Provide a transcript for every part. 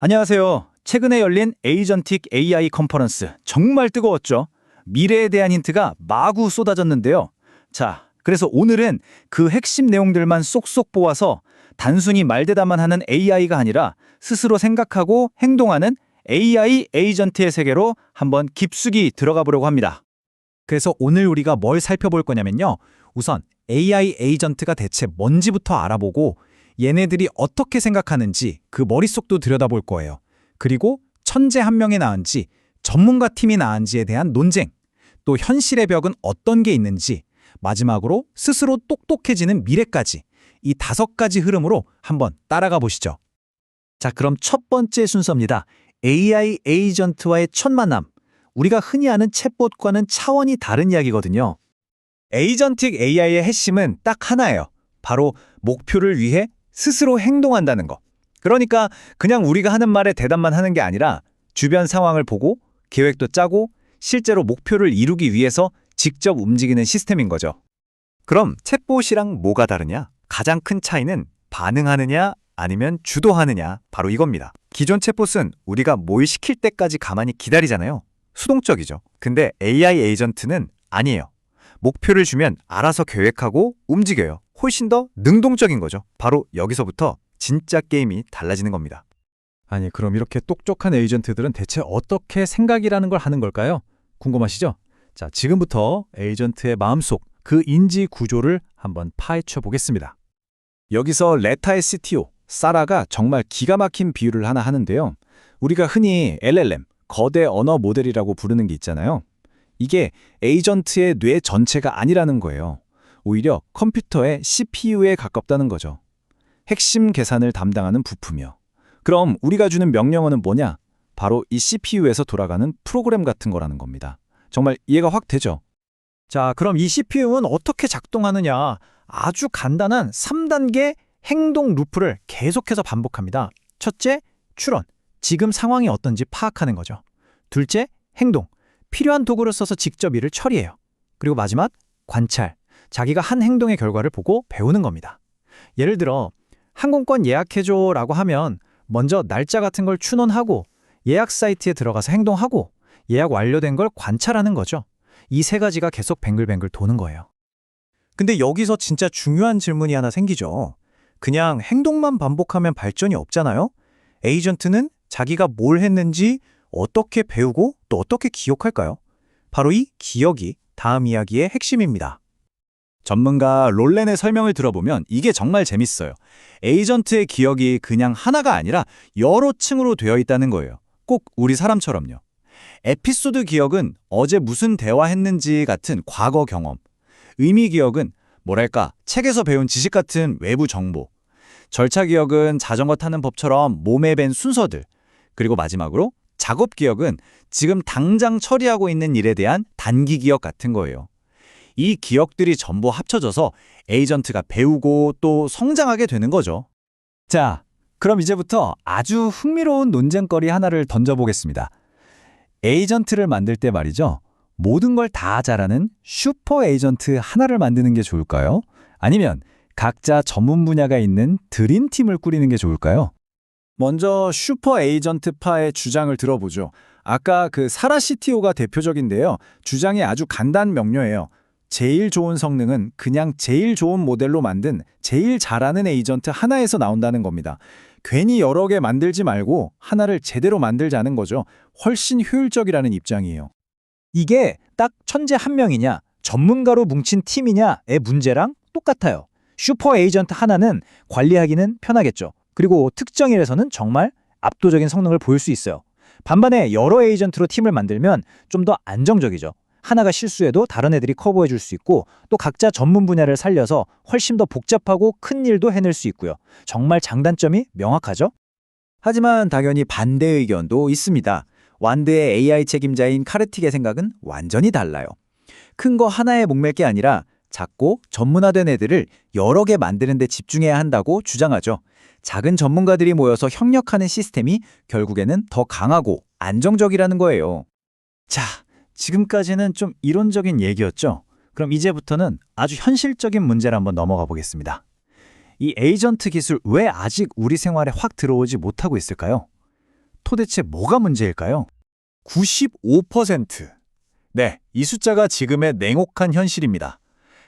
안녕하세요. 최근에 열린 에이전틱 AI 컨퍼런스 정말 뜨거웠죠. 미래에 대한 힌트가 마구 쏟아졌는데요. 자, 그래서 오늘은 그 핵심 내용들만 쏙쏙 뽑아서 단순히 말대답만 하는 AI가 아니라 스스로 생각하고 행동하는 AI 에이전트의 세계로 한번 깊숙이 들어가 보려고 합니다. 그래서 오늘 우리가 뭘 살펴볼 거냐면요. 우선 AI 에이전트가 대체 뭔지부터 알아보고 얘네들이 어떻게 생각하는지 그 머릿속도 들여다볼 거예요. 그리고 천재 한 명이 나은지 전문가 팀이 나은지에 대한 논쟁, 또 현실의 벽은 어떤 게 있는지, 마지막으로 스스로 똑똑해지는 미래까지 이 5가지 흐름으로 한번 따라가 보시죠. 자, 그럼 첫 번째 순서입니다. AI 에이전트와의 첫 만남. 우리가 흔히 아는 챗봇과는 차원이 다른 이야기거든요. 에이전틱 AI의 핵심은 딱 하나예요. 바로 목표를 위해 스스로 행동한다는 거. 그러니까 그냥 우리가 하는 말에 대답만 하는 게 아니라 주변 상황을 보고 계획도 짜고 실제로 목표를 이루기 위해서 직접 움직이는 시스템인 거죠. 그럼 챗봇이랑 뭐가 다르냐? 가장 큰 차이는 반응하느냐 아니면 주도하느냐, 바로 이겁니다. 기존 챗봇은 우리가 뭘 시킬 때까지 가만히 기다리잖아요. 수동적이죠. 근데 AI 에이전트는 아니에요. 목표를 주면 알아서 계획하고 움직여요. 훨씬 더 능동적인 거죠. 바로 여기서부터 진짜 게임이 달라지는 겁니다. 아니, 그럼 이렇게 똑똑한 에이전트들은 대체 어떻게 생각이라는 걸 하는 걸까요? 궁금하시죠? 자, 지금부터 에이전트의 마음속 그 인지 구조를 한번 파헤쳐 보겠습니다. 여기서 레타의 CTO, 사라가 정말 기가 막힌 비유를 하나 하는데요. 우리가 흔히 LLM, 거대 언어 모델이라고 부르는 게 있잖아요. 이게 에이전트의 뇌 전체가 아니라는 거예요. 오히려 컴퓨터의 CPU에 가깝다는 거죠. 핵심 계산을 담당하는 부품이요. 그럼 우리가 주는 명령어는 뭐냐? 바로 이 CPU에서 돌아가는 프로그램 같은 거라는 겁니다. 정말 이해가 확 되죠? 자, 그럼 이 CPU는 어떻게 작동하느냐? 아주 간단한 3단계 행동 루프를 계속해서 반복합니다. 첫째, 추론. 지금 상황이 어떤지 파악하는 거죠. 둘째, 행동. 필요한 도구를 써서 직접 일을 처리해요. 그리고 마지막, 관찰. 자기가 한 행동의 결과를 보고 배우는 겁니다. 예를 들어 항공권 예약해줘 라고 하면 먼저 날짜 같은 걸 추론하고 예약 사이트에 들어가서 행동하고 예약 완료된 걸 관찰하는 거죠. 이 3가지가 계속 뱅글뱅글 도는 거예요. 근데 여기서 진짜 중요한 질문이 하나 생기죠. 그냥 행동만 반복하면 발전이 없잖아요? 에이전트는 자기가 뭘 했는지 어떻게 배우고 또 어떻게 기억할까요? 바로 이 기억이 다음 이야기의 핵심입니다. 전문가 롤렌의 설명을 들어보면 이게 정말 재밌어요. 에이전트의 기억이 그냥 하나가 아니라 여러 층으로 되어 있다는 거예요. 꼭 우리 사람처럼요. 에피소드 기억은 어제 무슨 대화했는지 같은 과거 경험. 의미 기억은 뭐랄까 책에서 배운 지식 같은 외부 정보. 절차 기억은 자전거 타는 법처럼 몸에 밴 순서들. 그리고 마지막으로 작업 기억은 지금 당장 처리하고 있는 일에 대한 단기 기억 같은 거예요. 이 기억들이 전부 합쳐져서 에이전트가 배우고 또 성장하게 되는 거죠. 자, 그럼 이제부터 아주 흥미로운 논쟁거리 하나를 던져보겠습니다. 에이전트를 만들 때 말이죠. 모든 걸 다 잘하는 슈퍼 에이전트 하나를 만드는 게 좋을까요? 아니면 각자 전문 분야가 있는 드림팀을 꾸리는 게 좋을까요? 먼저 슈퍼 에이전트파의 주장을 들어보죠. 아까 그 사라 CTO가 대표적인데요. 주장이 아주 간단 명료해요. 제일 좋은 성능은 그냥 제일 좋은 모델로 만든 제일 잘하는 에이전트 하나에서 나온다는 겁니다. 괜히 여러 개 만들지 말고 하나를 제대로 만들자는 거죠. 훨씬 효율적이라는 입장이에요. 이게 딱 천재 한 명이냐, 전문가로 뭉친 팀이냐의 문제랑 똑같아요. 슈퍼 에이전트 하나는 관리하기는 편하겠죠. 그리고 특정 일에서는 정말 압도적인 성능을 보일 수 있어요. 반면에 여러 에이전트로 팀을 만들면 좀 더 안정적이죠. 하나가 실수해도 다른 애들이 커버해 줄 수 있고 또 각자 전문 분야를 살려서 훨씬 더 복잡하고 큰 일도 해낼 수 있고요. 정말 장단점이 명확하죠? 하지만 당연히 반대 의견도 있습니다. 완드의 AI 책임자인 카르틱의 생각은 완전히 달라요. 큰 거 하나에 목맬 게 아니라 작고 전문화된 애들을 여러 개 만드는 데 집중해야 한다고 주장하죠. 작은 전문가들이 모여서 협력하는 시스템이 결국에는 더 강하고 안정적이라는 거예요. 자, 지금까지는 좀 이론적인 얘기였죠. 그럼 이제부터는 아주 현실적인 문제를 한번 넘어가 보겠습니다. 이 에이전트 기술 왜 아직 우리 생활에 확 들어오지 못하고 있을까요? 도대체 뭐가 문제일까요? 95%. 네, 이 숫자가 지금의 냉혹한 현실입니다.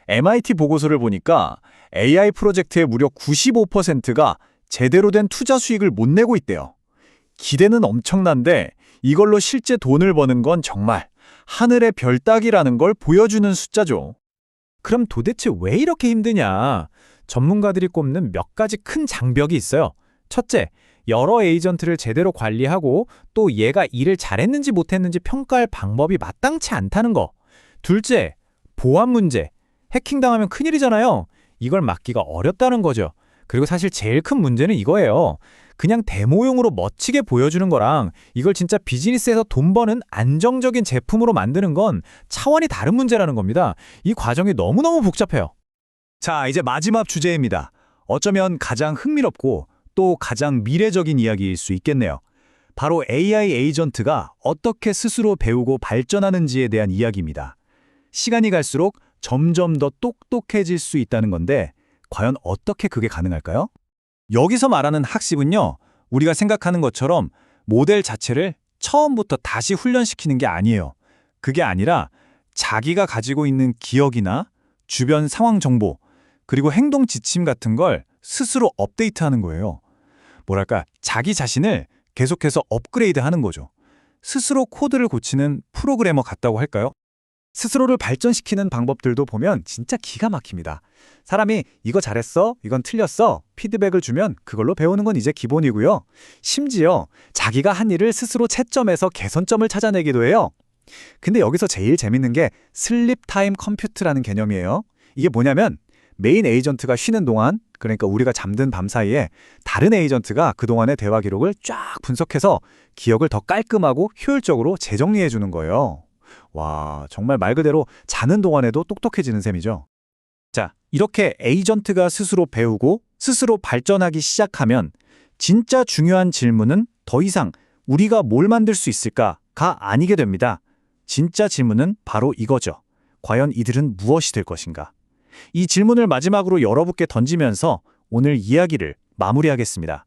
MIT 보고서를 보니까 AI 프로젝트의 무려 95%가 제대로 된 투자 수익을 못 내고 있대요. 기대는 엄청난데 이걸로 실제 돈을 버는 건 정말 하늘의 별 따기라는 걸 보여주는 숫자죠. 그럼 도대체 왜 이렇게 힘드냐? 전문가들이 꼽는 몇 가지 큰 장벽이 있어요. 첫째, 여러 에이전트를 제대로 관리하고 또 얘가 일을 잘했는지 못했는지 평가할 방법이 마땅치 않다는 거. 둘째, 보안 문제. 해킹당하면 큰일이잖아요. 이걸 막기가 어렵다는 거죠. 그리고 사실 제일 큰 문제는 이거예요. 그냥 데모용으로 멋지게 보여주는 거랑 이걸 진짜 비즈니스에서 돈 버는 안정적인 제품으로 만드는 건 차원이 다른 문제라는 겁니다. 이 과정이 너무너무 복잡해요. 자, 이제 마지막 주제입니다. 어쩌면 가장 흥미롭고 또 가장 미래적인 이야기일 수 있겠네요. 바로 AI 에이전트가 어떻게 스스로 배우고 발전하는지에 대한 이야기입니다. 시간이 갈수록 점점 더 똑똑해질 수 있다는 건데 과연 어떻게 그게 가능할까요? 여기서 말하는 학습은요, 우리가 생각하는 것처럼 모델 자체를 처음부터 다시 훈련시키는 게 아니에요. 그게 아니라 자기가 가지고 있는 기억이나 주변 상황 정보, 그리고 행동 지침 같은 걸 스스로 업데이트하는 거예요. 뭐랄까, 자기 자신을 계속해서 업그레이드하는 거죠. 스스로 코드를 고치는 프로그래머 같다고 할까요? 스스로를 발전시키는 방법들도 보면 진짜 기가 막힙니다. 사람이 이거 잘했어, 이건 틀렸어, 피드백을 주면 그걸로 배우는 건 이제 기본이고요. 심지어 자기가 한 일을 스스로 채점해서 개선점을 찾아내기도 해요. 근데 여기서 제일 재밌는 게 슬립 타임 컴퓨트라는 개념이에요. 이게 뭐냐면 메인 에이전트가 쉬는 동안, 그러니까 우리가 잠든 밤 사이에 다른 에이전트가 그동안의 대화 기록을 쫙 분석해서 기억을 더 깔끔하고 효율적으로 재정리해 주는 거예요. 와, 정말 말 그대로 자는 동안에도 똑똑해지는 셈이죠. 자, 이렇게 에이전트가 스스로 배우고 스스로 발전하기 시작하면 진짜 중요한 질문은 더 이상 우리가 뭘 만들 수 있을까가 아니게 됩니다. 진짜 질문은 바로 이거죠. 과연 이들은 무엇이 될 것인가? 이 질문을 마지막으로 여러분께 던지면서 오늘 이야기를 마무리하겠습니다.